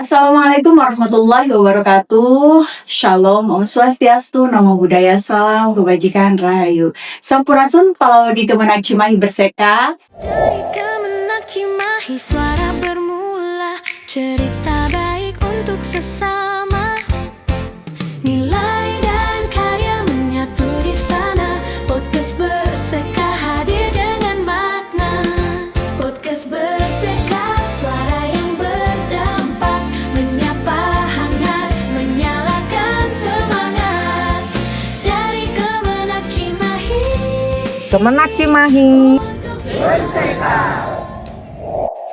Assalamualaikum warahmatullahi wabarakatuh. Shalom, Om Swastiastu, Namo Buddhaya, Salam Kebajikan Rahayu. Sampurasun, Palawadi Kemenak Cimahi Berseka. Dari Kemenak Cimahi suara bermula, cerita baik untuk sesama. Nilai dan karya menyatu di sana. Podcast Berseka hadir dengan makna. Podcast Berseka, suara yang berdampak, menyapa hangat, menyalakan semangat. Dari Kemenak Cimahi, Kemenak Cimahi.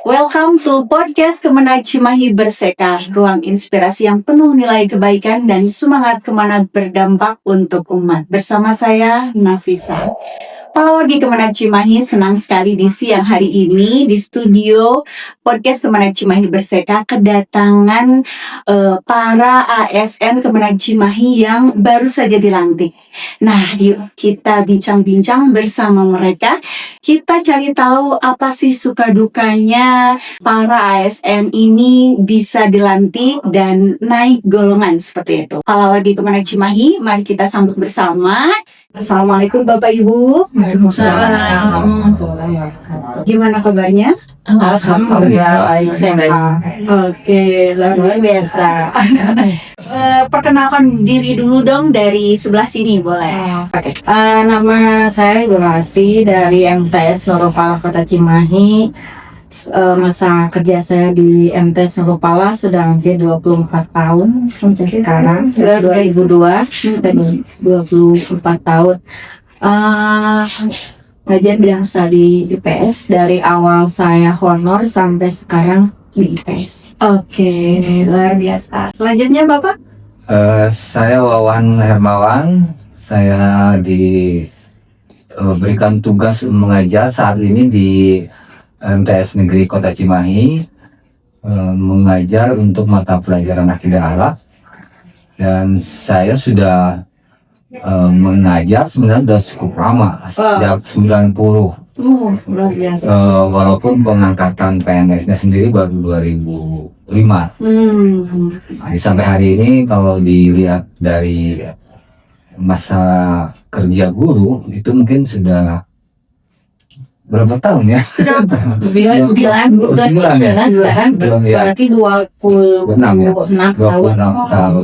Welcome to podcast Kemenak Cimahi Berseka, ruang inspirasi yang penuh nilai kebaikan dan semangat kemenak berdampak untuk umat. Bersama saya, Nafisa. Palawadi Kemenak Cimahi, senang sekali di siang hari ini di studio podcast Kemenak Cimahi Berseka kedatangan para ASN Kemenak Cimahi yang baru saja dilantik. Nah, yuk kita bincang-bincang bersama mereka. Kita cari tahu apa sih suka dukanya para ASN ini bisa dilantik dan naik golongan seperti itu. Palawadi Kemenak Cimahi, mari kita sambut bersama. Assalamualaikum Bapak Ibu. Waalaikumsalam. Gimana kabarnya? Alhamdulillah baik. Oke, luar biasa. Perkenalkan diri dulu dong dari sebelah sini, boleh? Oke. Nama saya Ibu Lati dari MTS Nurupala Kota Cimahi. Masa kerja saya di MTS Nurupala sudah hampir 24 tahun sampai sekarang. 2002 dan 24 tahun. Ngajar bidang studi IPS dari awal saya honor sampai sekarang di IPS. Oke, luar biasa. Selanjutnya Bapak? Saya Wawan Hermawan. Saya diberikan tugas mengajar saat ini di MTS Negeri Kota Cimahi, mengajar untuk mata pelajaran akidah akhlak. Dan saya sudah mengajar sebenarnya sudah cukup lama, sejak 90. Luar biasa. Walaupun pengangkatan PNS-nya sendiri baru 2005. Sampai hari ini kalau dilihat dari masa kerja guru itu mungkin sudah berapa tahun ya? Sudah 9 berarti 26 tahun.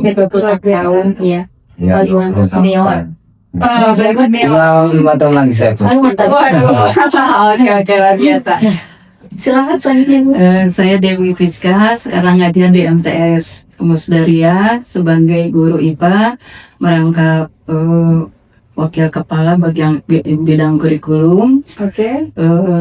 26 tahun, iya. Ya, 26 senior. Tinggal 5 tahun lagi saya plus. Waduh. Oke, luar biasa. Silakan selanjutnya. Saya Dewi Piska, sekarang ngajar di MTS Musdaria sebagai guru IPA, merangkap wakil kepala bagian bidang kurikulum. Oke.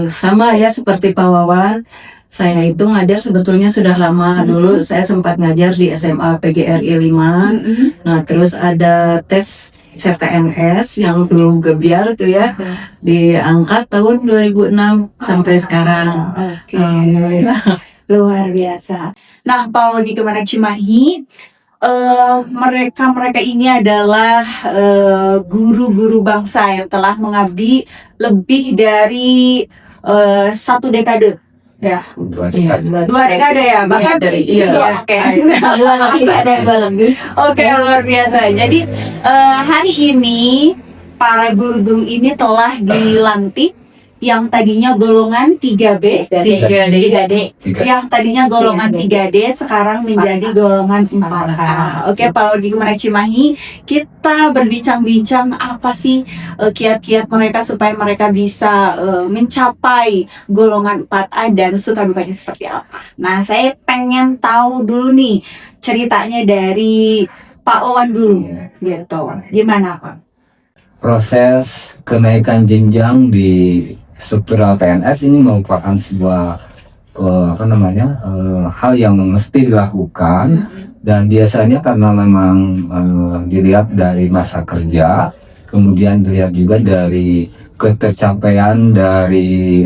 Sama ya seperti Pak Wawan, saya itu ngajar sebetulnya sudah lama. Dulu saya sempat ngajar di SMA PGRI 5. Nah, terus ada tes CPNS yang dulu gebiar tuh ya, diangkat tahun 2006 sampai sekarang. Oke. Luar biasa. Nah, Palawadi Kemenak Cimahi, mereka ini adalah guru-guru bangsa yang telah mengabdi lebih dari 1 dekade. Ya, 2 dekade ya, bahkan Iya. Oke. lebih. Oke, luar biasa. Jadi hari ini para guru-guru ini telah dilantik yang tadinya golongan 3B, 3D. yang tadinya golongan 3D sekarang menjadi golongan 4A. Oke, Palawadi Kemenak Cimahi, kita berbincang-bincang apa sih kiat-kiat mereka supaya mereka bisa mencapai golongan 4A dan suka dukanya seperti apa. Nah, saya pengen tahu dulu nih ceritanya dari Pak Wawan dulu, gitu. Gimana Pak? Proses kenaikan jenjang di struktural PNS ini merupakan sebuah hal yang mesti dilakukan, dan biasanya karena memang dilihat dari masa kerja, kemudian dilihat juga dari ketercapaian dari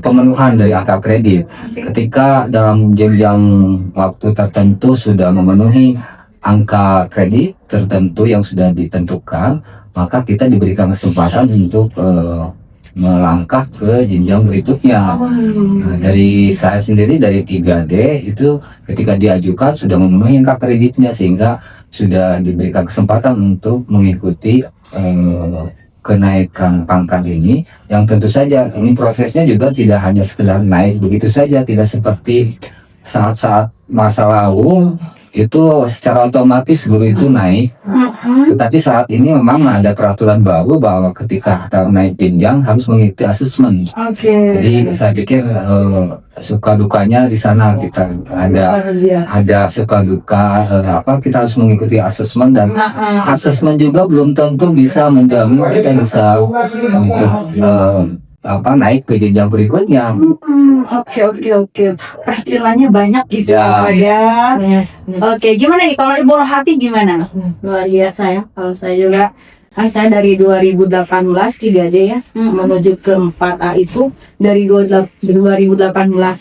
pemenuhan dari angka kredit. Ketika dalam jenjang waktu tertentu sudah memenuhi angka kredit tertentu yang sudah ditentukan, maka kita diberikan kesempatan untuk melangkah ke jenjang berikutnya. Nah, dari saya sendiri dari 3D itu ketika diajukan sudah memenuhi angka kreditnya, sehingga sudah diberikan kesempatan untuk mengikuti kenaikan pangkat ini, yang tentu saja ini prosesnya juga tidak hanya sekedar naik begitu saja, tidak seperti saat-saat masa lalu itu secara otomatis guru itu naik. Tetapi saat ini memang ada peraturan baru bahwa ketika kita naik jenjang harus mengikuti asesmen. Jadi saya pikir suka dukanya di sana kita ada suka duka kita harus mengikuti asesmen, dan asesmen juga belum tentu bisa menjamin kita bisa untuk naik ke jenjang berikutnya. Oke. Perhatiannya banyak gitu Ya. ya. Oke, gimana nih kalau Ibu Rohati gimana? Luar biasa ya. Kalau saya juga, saya dari 2018 3D ya, menuju ke 4A itu dari 2018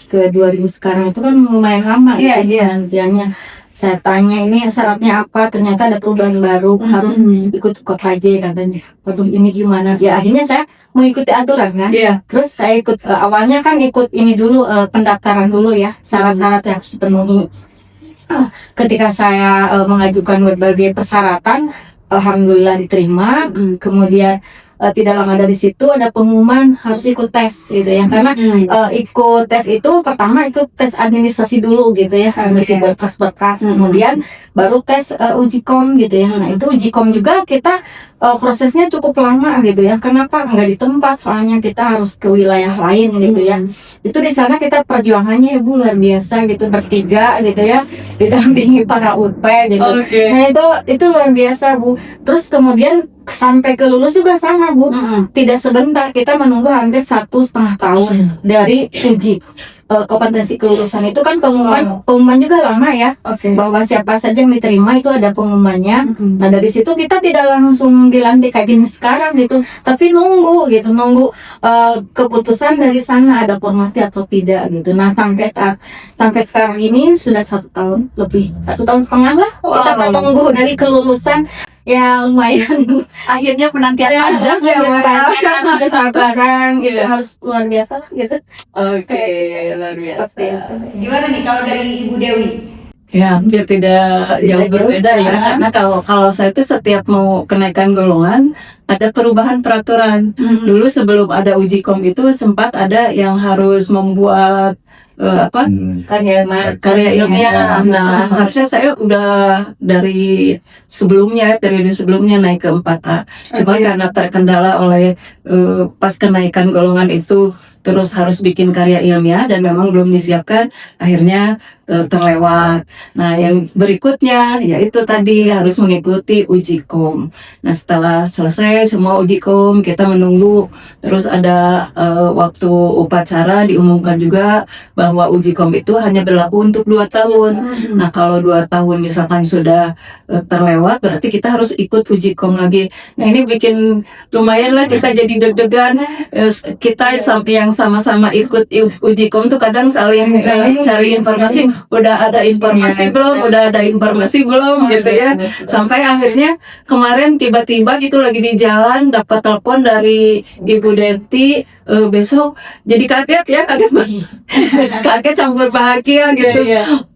ke 2000 sekarang itu kan lumayan lama. Iya. Nantinya saya tanya ini syaratnya apa, ternyata ada perubahan baru, harus ikut KPJ katanya. Waduh, ini gimana? Ya akhirnya saya mengikuti aturan kan. Iya. Terus saya ikut awalnya kan ikut ini dulu, pendaftaran dulu ya, syarat-syarat yang harus dipenuhi. Ketika saya mengajukan berbagai persyaratan, alhamdulillah diterima. Kemudian tidak lama dari situ ada pengumuman harus ikut tes gitu ya, karena ikut tes itu pertama ikut tes administrasi dulu gitu ya, ngisi berkas-berkas, kemudian baru tes uji kom gitu ya. Nah itu uji kom juga kita prosesnya cukup lama gitu ya. Kenapa? Nggak di tempat, soalnya kita harus ke wilayah lain gitu ya. Itu di sana kita perjuangannya Ibu luar biasa gitu, bertiga gitu ya, didampingi para UP gitu. Nah itu luar biasa Bu. Terus kemudian sampai ke lulus juga sama Bu, tidak sebentar, kita menunggu hampir 1,5 tahun dari uji kompetensi kelulusan. Itu kan pengumuman juga lama ya, bahwa siapa saja yang diterima itu ada pengumumannya. Nah dari situ kita tidak langsung dilantik kayak gini sekarang gitu, tapi nunggu keputusan dari sana ada formasi atau tidak gitu. Nah sampai sekarang ini sudah 1 tahun lebih, 1,5 tahun lah kita menunggu dari kelulusan. Ya lumayan, Akhirnya penantian panjang kesabaran gitu harus luar biasa gitu. Oke, luar biasa. Gimana nih kalau dari Ibu Dewi? Ya, hampir tidak jauh berbeda ya. Karena kalau saya itu setiap mau kenaikan golongan ada perubahan peraturan. Dulu sebelum ada uji kom itu sempat ada yang harus membuat karya ilmiah. Nah, harusnya saya udah dari periode sebelumnya naik ke 4A. Cuma karena terkendala oleh pas kenaikan golongan itu terus harus bikin karya ilmiah dan memang belum disiapkan, akhirnya terlewat. Nah, yang berikutnya yaitu tadi harus mengikuti uji kom. Nah, setelah selesai semua uji kom, kita menunggu terus ada waktu upacara, diumumkan juga bahwa uji kom itu hanya berlaku untuk 2 tahun. Nah, kalau 2 tahun misalkan sudah terlewat, berarti kita harus ikut uji kom lagi. Nah, ini bikin lumayan lah kita jadi deg-degan. Kita sampai yang sama-sama ikut uji kom tuh kadang saling cari informasi, udah ada informasi belum gitu ya. Sampai akhirnya kemarin tiba-tiba gitu lagi di jalan dapat telepon dari Ibu Deti, besok jadi kaget banget. Kaget campur bahagia gitu.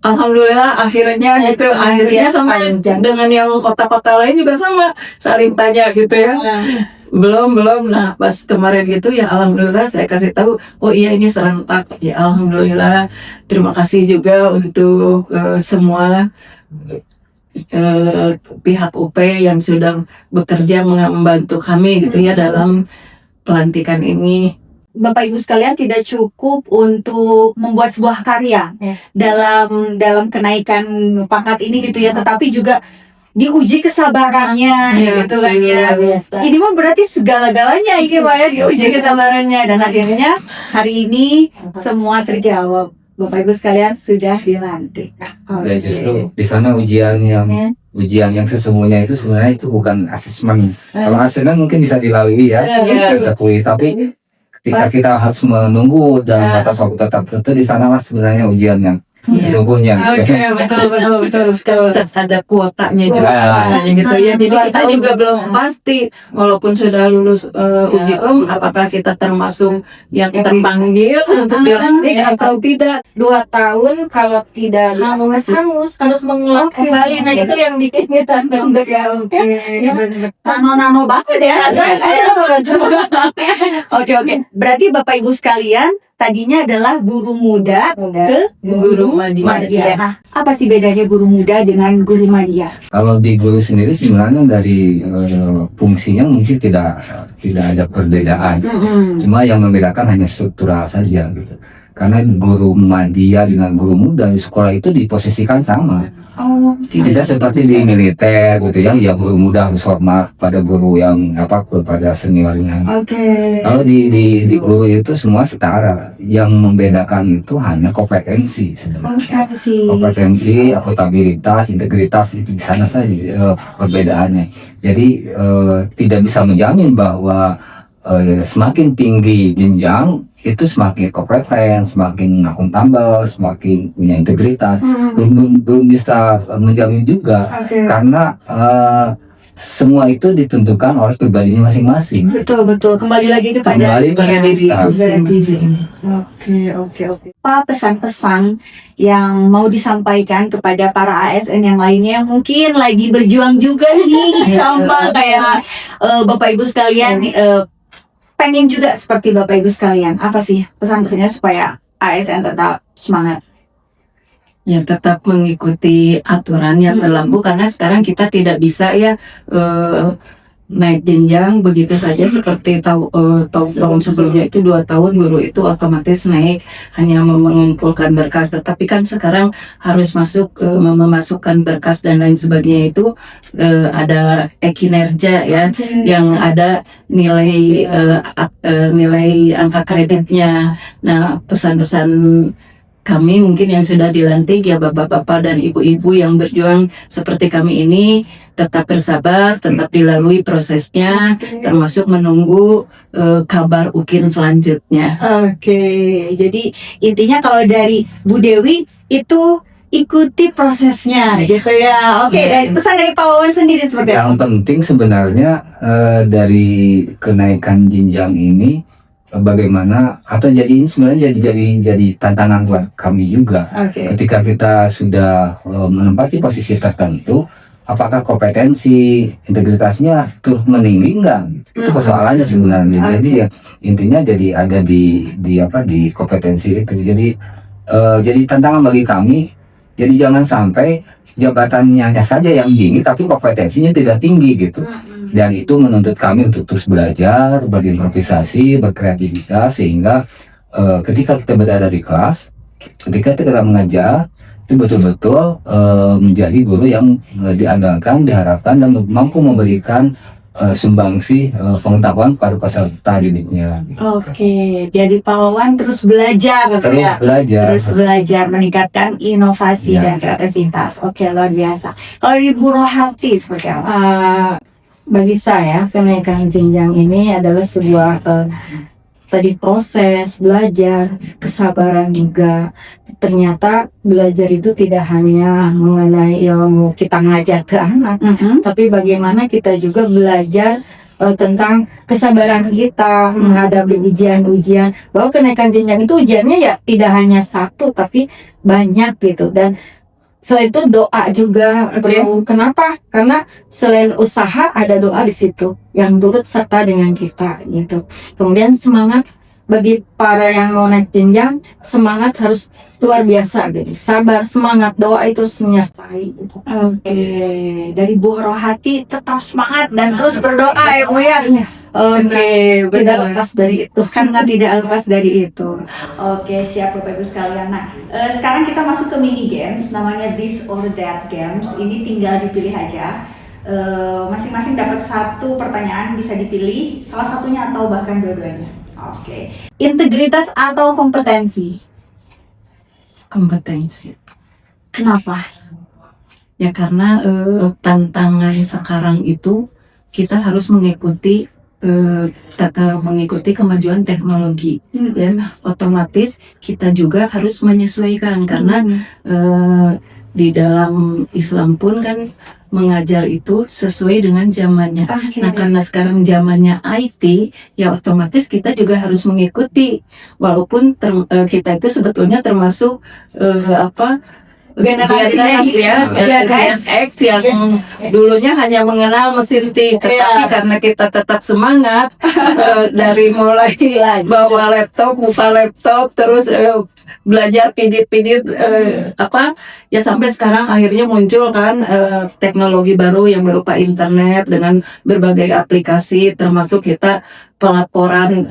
Alhamdulillah akhirnya sama dengan yang kota-kota lain juga sama, saling tanya gitu ya. Belum. Nah, pas kemarin gitu ya alhamdulillah saya kasih tahu, oh iya ini serentak. Ya alhamdulillah. Terima kasih juga untuk semua pihak UP yang sudah bekerja membantu kami gitu ya dalam pelantikan ini. Bapak Ibu sekalian, tidak cukup untuk membuat sebuah karya dalam kenaikan pangkat ini gitu ya, tetapi juga diuji kesabarannya gitu kan ya. Ini mah berarti segala-galanya ini Pak ya, diuji kesabarannya, dan akhirnya hari ini semua terjawab. Bapak Ibu sekalian sudah dilantik. Ya justru di sana ujian yang sesungguhnya itu sebenarnya itu bukan asesmen. Kalau asesmen mungkin bisa dilalui ya, tertulis, tapi ketika kita harus menunggu dalam batas waktu tertentu, di sanalah sebenarnya ujian yang sesungguhnya. Oke, betul sekali. Ada kuotanya juga Ah. gitu ya. Jadi Dua kita tahun. juga belum pasti walaupun sudah lulus uji apakah kita termasuk yang terpanggil untuk dilantik atau tidak. 2 tahun kalau tidak hangus harus mengulang kembali. Nah itu yang bikin kita deg-degan. Nano-nano banget ya Oke. Berarti Bapak Ibu sekalian tadinya adalah guru muda ke Guru Madya. Madya. Nah, apa sih bedanya guru muda dengan guru Madya? Kalau di guru sendiri sebenarnya dari fungsinya mungkin tidak ada perbedaan. Cuma yang membedakan hanya struktural saja gitu. Karena guru Madya dengan guru muda di sekolah itu diposisikan sama. Oh, Tidak seperti di militer gitu ya, yang guru muda harus hormat pada guru yang kepada seniornya. oke. Kalau di guru itu semua setara. Yang membedakan itu hanya kompetensi sebenarnya. Kompetensi, akuntabilitas, integritas itu di sana saja perbedaannya. Jadi tidak bisa menjamin bahwa semakin tinggi jenjang itu semakin kompeten, semakin akuntabel, semakin punya integritas. Belum bisa menjamin juga karena semua itu ditentukan oleh pribadinya masing-masing. Betul. Kembali lagi kepada Pada diri kita. masing-masing. Oke. Apa pesan-pesan yang mau disampaikan kepada para ASN yang lainnya yang mungkin lagi berjuang juga nih sama kayak Bapak Ibu sekalian pengen juga seperti Bapak Ibu sekalian. Apa sih pesan-pesannya supaya ASN tetap semangat? Ya tetap mengikuti aturan yang berlaku karena sekarang kita tidak bisa ya naik jenjang begitu saja seperti tahun sebelumnya itu 2 tahun guru itu otomatis naik hanya mengumpulkan berkas, tetapi kan sekarang harus memasukkan berkas dan lain sebagainya itu ada kinerja ya yang ada nilai nilai angka kreditnya. Nah pesan-pesan kami mungkin yang sudah dilantik ya bapak-bapak dan ibu-ibu yang berjuang seperti kami ini tetap bersabar, tetap dilalui prosesnya, termasuk menunggu kabar UKIN selanjutnya. Oke, jadi intinya kalau dari Bu Dewi itu ikuti prosesnya gitu ya. Oke, dari pesan dari Pak Wawan sendiri seperti apa? Yang penting sebenarnya dari kenaikan jenjang ini bagaimana atau jadi ini sebenarnya jadi tantangan buat kami juga. Ketika kita sudah menempati posisi tertentu, apakah kompetensi integritasnya terus meninggi enggak? Itu persoalannya sebenarnya. Jadi ya intinya jadi ada di kompetensi itu. Jadi tantangan bagi kami. Jadi jangan sampai jabatannya saja yang tinggi tapi kompetensinya tidak tinggi gitu. Dan itu menuntut kami untuk terus belajar, berimprovisasi, berkreativitas sehingga ketika kita berada di kelas, ketika kita mengajar itu betul-betul menjadi guru yang diandalkan, diharapkan dan mampu memberikan sumbangsi pengetahuan pada peserta didiknya. Oke, jadi Pak Wawan terus belajar gitu Terus ya. belajar. Terus belajar meningkatkan inovasi Ya. dan kreativitas. Oke, luar biasa. Kalau di Bu Rohati seperti apa? Bagi saya kenaikan jenjang ini adalah sebuah tadi proses belajar, kesabaran juga. Ternyata belajar itu tidak hanya mengenai ilmu kita ngajar ke anak, tapi bagaimana kita juga belajar tentang kesabaran kita menghadapi ujian-ujian. Bahwa kenaikan jenjang itu ujiannya ya tidak hanya satu tapi banyak gitu. Dan selain itu doa juga perlu. Kenapa? Karena selain usaha ada doa di situ yang turut serta dengan kita gitu. Kemudian semangat bagi para yang mau naik jenjang, semangat harus luar biasa gitu. Sabar, semangat, doa itu menyertai. Oke, dari Bu Rohati tetap semangat dan terus berdoa ya Bu ya. Oke, Tidak benar. lepas dari itu. Karena tidak lepas dari itu. Oke, siap Bapak Ibu sekalian. Nah, sekarang kita masuk ke mini games, namanya This or That Games. Ini tinggal dipilih aja. Masing-masing dapat satu pertanyaan, bisa dipilih salah satunya atau bahkan dua-duanya. Oke. Integritas atau kompetensi? Kompetensi. Kenapa? Ya karena tantangan sekarang itu kita harus mengikuti mengikuti kemajuan teknologi, ya otomatis kita juga harus menyesuaikan karena di dalam Islam pun kan mengajar itu sesuai dengan zamannya. Nah, karena sekarang zamannya IT, ya otomatis kita juga harus mengikuti. Walaupun kita itu sebetulnya termasuk Generasi X yang dulunya hanya mengenal mesin T, tetapi karena kita tetap semangat dari mulai bawa laptop, buka laptop, terus belajar pijit-pijit ya sampai sekarang akhirnya muncul kan teknologi baru yang berupa internet dengan berbagai aplikasi, termasuk kita pelaporan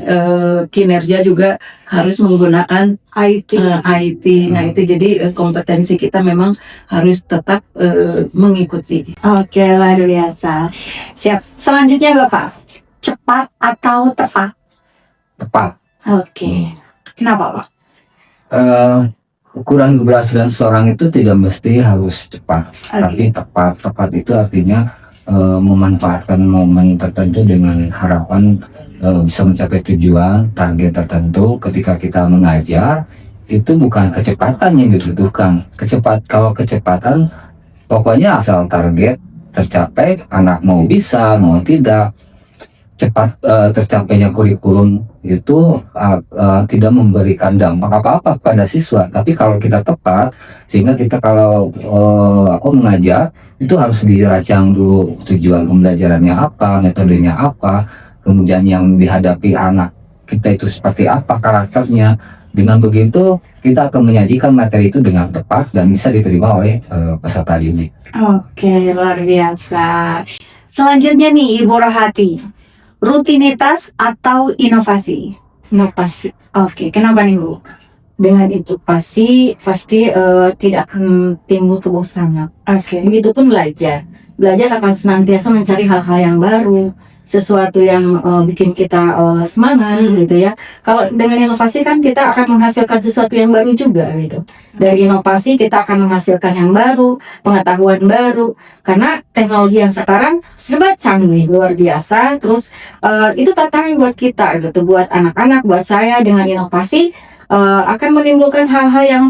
kinerja juga harus menggunakan IT. Nah itu jadi kompetensi kita memang harus tetap mengikuti. Oke, luar biasa. Siap. Selanjutnya Bapak, cepat atau tepat? Tepat. Oke. Kenapa Pak? Ukuran keberhasilan seorang itu tidak mesti harus cepat, tapi tepat. Tepat itu artinya memanfaatkan momen tertentu dengan harapan bisa mencapai tujuan, target tertentu. Ketika kita mengajar, itu bukan kecepatan yang dibutuhkan. Kalau kecepatan, pokoknya asal target tercapai, anak mau bisa, mau tidak. Cepat tercapainya kurikulum itu tidak memberikan dampak apa-apa kepada siswa. Tapi kalau kita tepat, sehingga kita kalau aku mengajar, itu harus dirancang dulu tujuan pembelajarannya apa, metodenya apa, kemudian yang dihadapi anak kita itu seperti apa karakternya. Dengan begitu kita akan menyajikan materi itu dengan tepat dan bisa diterima oleh peserta didik. Oke, luar biasa. Selanjutnya nih Ibu Rohati, rutinitas atau inovasi? Inovasi. Oke, kenapa nih Bu? Dengan inovasi pasti tidak akan timbul kebosanan. Oke. Begitupun belajar akan senantiasa mencari hal-hal yang baru, sesuatu yang bikin kita semangat gitu ya. Kalau dengan inovasi kan kita akan menghasilkan sesuatu yang baru juga gitu. Dari inovasi kita akan menghasilkan yang baru, pengetahuan baru. Karena teknologi yang sekarang serba canggih, luar biasa. Terus itu tantangan buat kita gitu, buat anak-anak, buat saya. Dengan inovasi akan menimbulkan hal-hal yang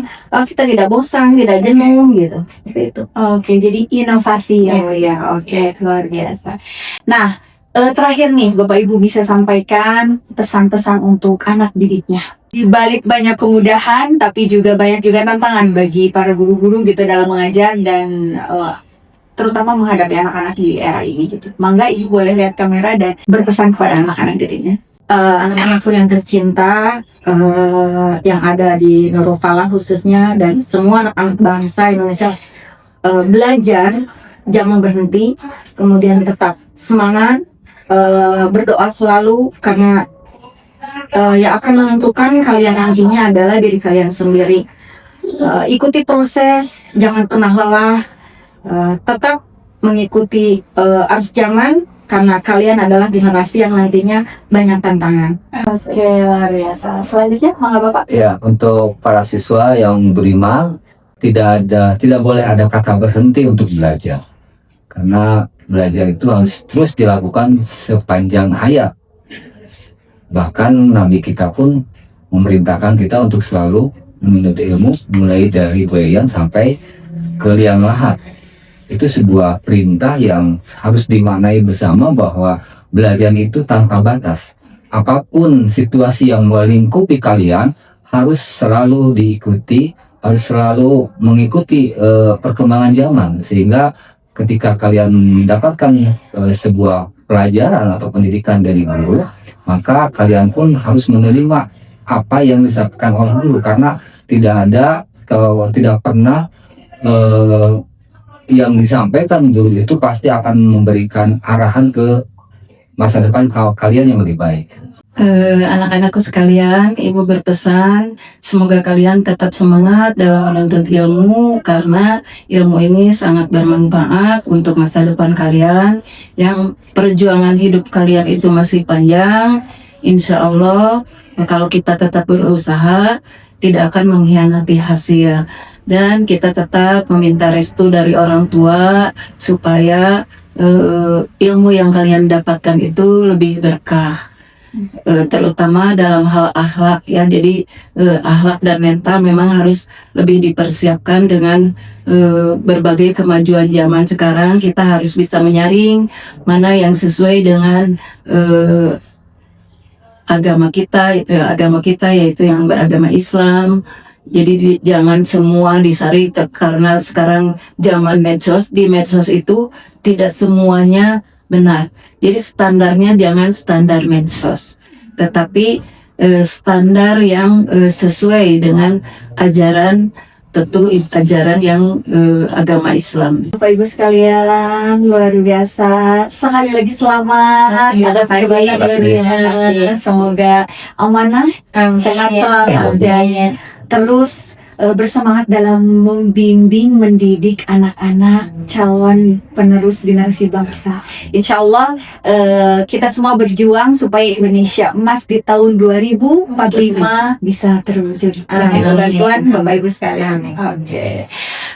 kita tidak bosan, tidak jenuh gitu. Seperti itu. Oke, jadi inovasi ya Bu ya. Oke, luar biasa. Nah, terakhir nih Bapak Ibu bisa sampaikan pesan-pesan untuk anak didiknya. Di balik banyak kemudahan tapi juga banyak juga tantangan bagi para guru-guru gitu dalam mengajar dan terutama menghadapi anak-anak di era ini gitu. Mangga Ibu boleh lihat kamera dan berpesan kepada anak-anak didiknya. Anak-anakku yang tercinta yang ada di Nurul Falah khususnya dan semua anak-anak bangsa Indonesia, belajar jangan berhenti, kemudian tetap semangat, berdoa selalu karena yang akan menentukan kalian nantinya adalah diri kalian sendiri. Ikuti proses, jangan pernah lelah, tetap mengikuti arus zaman karena kalian adalah generasi yang nantinya banyak tantangan. Oke, luar biasa. Selanjutnya mangga Bapak. Ya, untuk para siswa yang beriman, tidak boleh ada kata berhenti untuk belajar. Karena belajar itu harus terus dilakukan sepanjang hayat. Bahkan Nabi kita pun memerintahkan kita untuk selalu menuntut ilmu, mulai dari buayan sampai ke liang lahat. Itu sebuah perintah yang harus dimaknai bersama bahwa belajar itu tanpa batas. Apapun situasi yang melingkupi kalian, harus selalu diikuti, harus selalu mengikuti perkembangan zaman. Sehingga ketika kalian mendapatkan sebuah pelajaran atau pendidikan dari guru, maka kalian pun harus menerima apa yang disampaikan oleh guru. Karena tidak pernah yang disampaikan guru itu pasti akan memberikan arahan ke masa depan kalian yang lebih baik. Anak-anakku sekalian, Ibu berpesan semoga kalian tetap semangat dalam menuntut ilmu karena ilmu ini sangat bermanfaat untuk masa depan kalian. Yang perjuangan hidup kalian itu masih panjang. Insya Allah kalau kita tetap berusaha tidak akan mengkhianati hasil. Dan kita tetap meminta restu dari orang tua supaya ilmu yang kalian dapatkan itu lebih berkah. Terutama dalam hal akhlak ya, jadi akhlak dan mental memang harus lebih dipersiapkan dengan berbagai kemajuan zaman sekarang. Kita harus bisa menyaring mana yang sesuai dengan agama kita yaitu yang beragama Islam. Jadi jangan semua disaring karena sekarang zaman medsos, di medsos itu tidak semuanya benar. Jadi standarnya jangan standar medsos, tetapi standar yang sesuai dengan ajaran, tentu ajaran yang agama Islam. Bapak Ibu sekalian, luar biasa. Sekali lagi selamat atas Terima kasih. kebahagiaan. Semoga amanah, sehat selalu, dan terus bersemangat dalam membimbing, mendidik anak-anak calon penerus generasi bangsa. Insya Allah kita semua berjuang supaya Indonesia emas di tahun 2045 bisa terwujud dengan bantuan Bapak Ibu sekalian. Oke.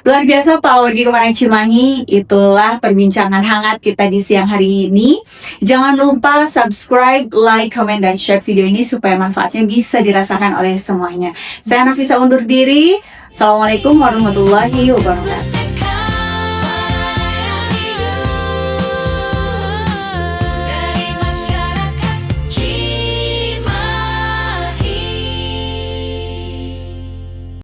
Luar biasa Pak Audi Kemenang Cimahi, itulah perbincangan hangat kita di siang hari ini. Jangan lupa subscribe, like, comment, dan share video ini supaya manfaatnya bisa dirasakan oleh semuanya. Saya Nafisa undur diri. Assalamualaikum warahmatullahi wabarakatuh.